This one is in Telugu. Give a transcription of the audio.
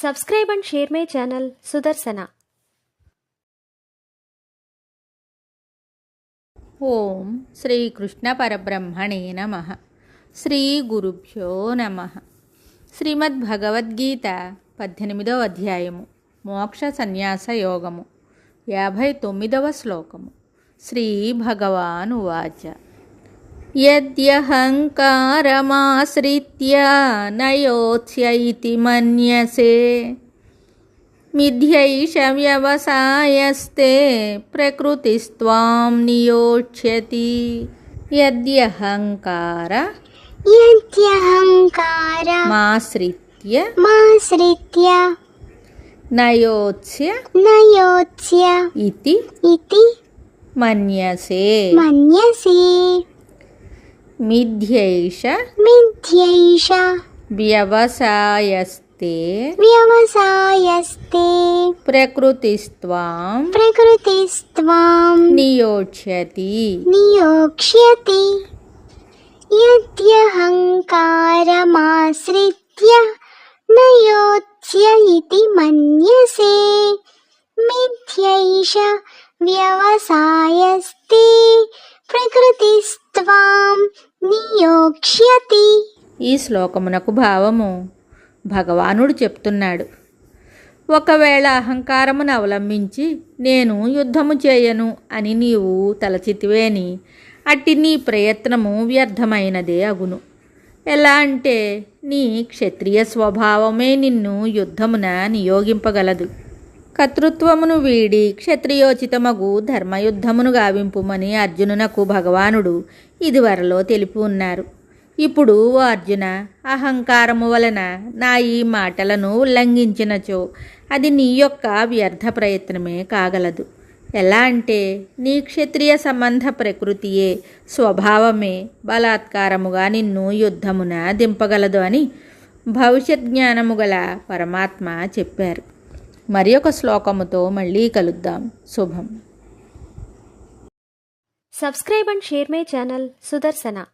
Subscribe and share my channel Sudarsana. ఓం శ్రీ కృష్ణ పరబ్రహ్మణే నమః. శ్రీ గురుభ్యో నమః. శ్రీమద్ భగవద్గీత 18వ అధ్యాయము మోక్ష సన్యాస యోగము 59వ శ్లోకము. శ్రీ భగవానువాచ యద్యహంకారమాశ్రిత్య నయోత్స్య ఇతి మన్యసే మిథ్యైష వ్యవసాయస్తే ప్రకృతిస్త్వాం నియోక్ష్యతి. యద్యహంకారమాశ్రిత్య నయోత్స్య ఇతి మన్యసే మిథ్యైష వ్యవసాయస్తే ప్రకృతిస్త్వాం నియోక్ష్యతి. యద్యహంకారమాశ్రిత్య నయోత్స్య ఇతి మన్యసే మిథ్యైష వ్యవసాయస్తే ప్రకృతిస్త్వాం నియోక్ష్యతి. ఈ శ్లోకమునకు భావము భగవానుడు చెప్తున్నాడు. ఒకవేళ అహంకారమును అవలంబించి నేను యుద్ధము చేయను అని నీవు తలచితివేని అట్టి నీ ప్రయత్నము వ్యర్థమైనదే అగును. ఎలా అంటే నీ క్షత్రియ స్వభావమే నిన్ను యుద్ధమున నియోగింపగలదు. కర్తృత్వమును వీడి క్షత్రియోచితమగు ధర్మయుద్ధమును గావింపుమని అర్జునునకు భగవానుడు ఇదివరలో తెలిపి ఉన్నారు. ఇప్పుడు ఓ అర్జున, అహంకారము వలన నా ఈ మాటలను ఉల్లంఘించినచో అది నీ యొక్క వ్యర్థ ప్రయత్నమే కాగలదు. ఎలా అంటే నీ క్షత్రియ సంబంధ ప్రకృతియే స్వభావమే బలాత్కారముగా నిన్ను యుద్ధమున దింపగలదు అని భవిష్యత్ జ్ఞానము గల పరమాత్మ చెప్పారు. మరి ఒక శ్లోకముతో మళ్ళీ కలుద్దాం. శుభం. Subscribe and share my channel Sudarsana.